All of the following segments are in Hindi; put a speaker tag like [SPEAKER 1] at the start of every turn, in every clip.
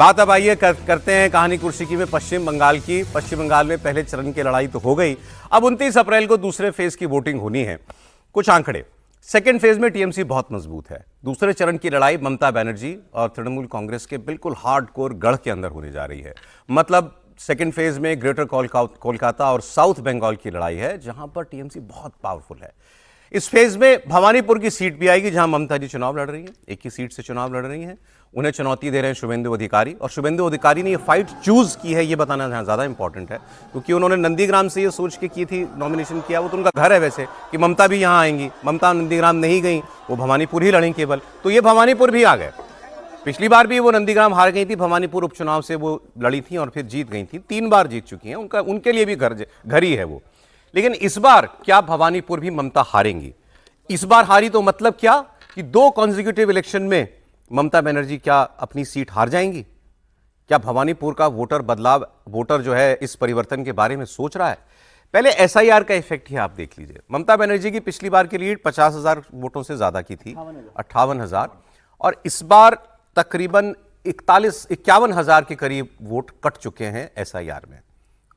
[SPEAKER 1] बात अब आइए करते हैं कहानी कुर्सिकी में पश्चिम बंगाल की। पश्चिम बंगाल में पहले चरण की लड़ाई तो हो गई, अब 29 अप्रैल को दूसरे फेज की वोटिंग होनी है। कुछ आंकड़े, सेकेंड फेज में टीएमसी बहुत मजबूत है। दूसरे चरण की लड़ाई ममता बनर्जी और तृणमूल कांग्रेस के बिल्कुल हार्डकोर गढ़ के अंदर होने जा रही है। मतलब सेकेंड फेज में ग्रेटर कोलकाता और साउथ बंगाल की लड़ाई है, जहां पर टीएमसी बहुत पावरफुल है। इस फेज में भवानीपुर की सीट भी आएगी, जहां ममता जी चुनाव लड़ रही हैं, एक ही सीट से चुनाव लड़ रही हैं। उन्हें चुनौती दे रहे हैं शुभेंदु अधिकारी, और शुभेंदु अधिकारी ने ये फाइट चूज की है, ये बताना ज्यादा इंपॉर्टेंट है, क्योंकि उन्होंने नंदीग्राम से ये सोच के की थी, नॉमिनेशन किया, वो तो उनका घर है वैसे कि ममता भी यहां आएंगी। ममता नंदीग्राम नहीं गई, वो भवानीपुर ही लड़ी केवल, तो ये भवानीपुर भी आ गए। पिछली बार भी वो नंदीग्राम हार गई थी, भवानीपुर उपचुनाव से वो लड़ी थी और फिर जीत गई थी। 3 बार जीत चुकी हैं, उनके लिए भी घर ही है वो। लेकिन इस बार क्या भवानीपुर भी ममता हारेंगी? इस बार हारी तो मतलब क्या कि 2 कॉन्जिक्यूटिव इलेक्शन में ममता बनर्जी क्या अपनी सीट हार जाएंगी? क्या भवानीपुर का वोटर जो है इस परिवर्तन के बारे में सोच रहा है? पहले एसआईआर का इफेक्ट ही आप देख लीजिए। ममता बनर्जी की पिछली बार की लीड 50,000 वोटों से ज्यादा की थी, 58,000, और इस बार तकरीबन 51,000 के करीब वोट कट चुके हैं एसआईआर में।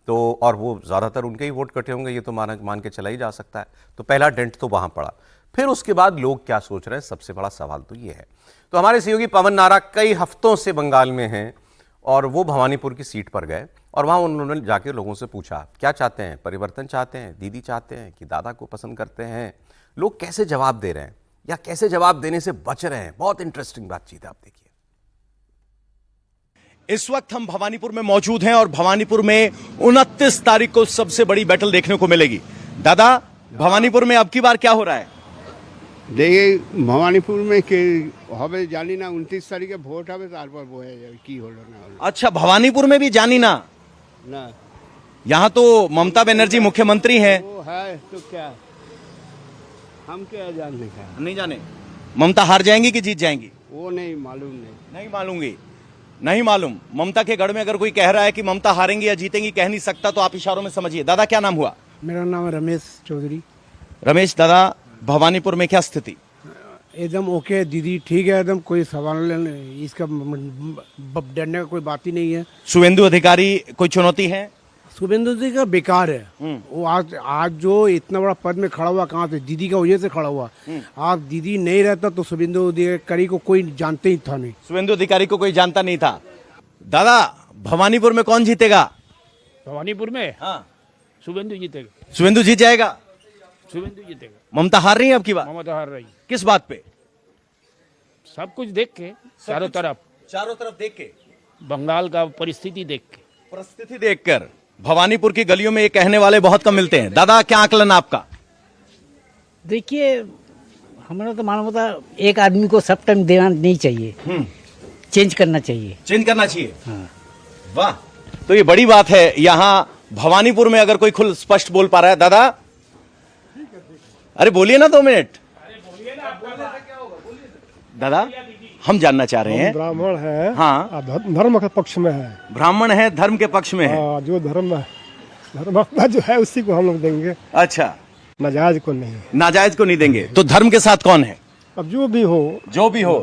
[SPEAKER 1] तो और वो ज्यादातर उनके ही वोट कटे होंगे, ये तो मान के चला ही जा सकता है। तो पहला डेंट तो वहां पड़ा। फिर उसके बाद लोग क्या सोच रहे हैं, सबसे बड़ा सवाल तो ये है। तो हमारे सहयोगी पवन नारा कई हफ्तों से बंगाल में हैं, और वो भवानीपुर की सीट पर गए और वहां उन्होंने जाके लोगों से पूछा क्या चाहते हैं, परिवर्तन चाहते हैं, दीदी चाहते हैं कि दादा को पसंद करते हैं? लोग कैसे जवाब दे रहे हैं या कैसे जवाब देने से बच रहे हैं, बहुत इंटरेस्टिंग बातचीत है, आप देखिए।
[SPEAKER 2] इस वक्त हम भवानीपुर में मौजूद हैं और भवानीपुर में 29 तारीख को सबसे बड़ी बैटल देखने को मिलेगी। दादा, भवानीपुर में अब की बार क्या हो रहा है?
[SPEAKER 3] देखिए, भवानीपुर में के হবে জানি না 29 তারিখে ভোট হবে, তারপর বোঝা যাবে কি হলো না হলো।
[SPEAKER 2] अच्छा, भवानीपुर में भी जानी ना?
[SPEAKER 3] ना,
[SPEAKER 2] यहाँ तो ममता बनर्जी मुख्यमंत्री हैं।
[SPEAKER 3] वो है तो क्या, हम क्या जानने का,
[SPEAKER 2] नहीं जाने ममता हार जाएंगी कि जीत जाएंगी?
[SPEAKER 3] वो नहीं मालूम।
[SPEAKER 2] नहीं मालूंगी, नहीं मालूम। ममता के गढ़ में अगर कोई कह रहा है कि ममता हारेंगी या जीतेंगी, कह नहीं सकता, तो आप इशारों में समझिए। दादा, क्या नाम हुआ?
[SPEAKER 4] मेरा नाम है रमेश चौधरी।
[SPEAKER 2] रमेश दादा, भवानीपुर में क्या स्थिति?
[SPEAKER 4] एकदम ओके दीदी, ठीक है, एकदम कोई सवाल नहीं, इसका डरने का कोई बात ही नहीं है।
[SPEAKER 2] शुभेंदु अधिकारी कोई चुनौती है?
[SPEAKER 4] शुभेंदु जी का बेकार है। वो आज जो इतना बड़ा पद में खड़ा हुआ, कहाँ से? दीदी का वजह से खड़ा हुआ। आज दीदी नहीं रहता तो शुभेंदु अधिकारी को कोई जानते ही था नहीं।
[SPEAKER 2] शुभेंदु अधिकारी को कोई जानता नहीं था। दादा, भवानीपुर में कौन जीतेगा?
[SPEAKER 5] भवानीपुर में
[SPEAKER 2] हाँ,
[SPEAKER 5] शुभेंदु जीतेगा।
[SPEAKER 2] शुभेंदु जीत जाएगा।
[SPEAKER 5] शुभेंदु जीतेगा।
[SPEAKER 2] ममता हार रही है अब की बार?
[SPEAKER 5] ममता हार रही,
[SPEAKER 2] किस बात पे?
[SPEAKER 5] सब कुछ देख के, चारों तरफ
[SPEAKER 2] देख के,
[SPEAKER 5] बंगाल का परिस्थिति देख के,
[SPEAKER 2] परिस्थिति देखकर। भवानीपुर की गलियों में ये कहने वाले बहुत कम मिलते हैं। दादा, क्या आकलन आपका?
[SPEAKER 6] देखिए, हमारा तो मालूम होता, एक आदमी को सब टाइम देना नहीं चाहिए, चेंज करना चाहिए।
[SPEAKER 2] चेंज करना चाहिए।
[SPEAKER 6] हाँ।
[SPEAKER 2] वाह, तो ये बड़ी बात है। यहाँ भवानीपुर में अगर कोई खुल स्पष्ट बोल पा रहा है। दादा, अरे बोलिए ना, 2 मिनट। दादा, हम जानना चाह रहे हैं।
[SPEAKER 7] ब्राह्मण है,
[SPEAKER 2] हाँ,
[SPEAKER 7] धर्म के पक्ष में है।
[SPEAKER 2] ब्राह्मण है, धर्म के पक्ष में है।
[SPEAKER 7] जो धर्म अपना जो है उसी को हम लोग देंगे।
[SPEAKER 2] अच्छा,
[SPEAKER 7] नाजायज को नहीं।
[SPEAKER 2] नाजायज को नहीं देंगे। तो धर्म के साथ कौन है?
[SPEAKER 7] अब जो भी हो,
[SPEAKER 2] जो भी हो।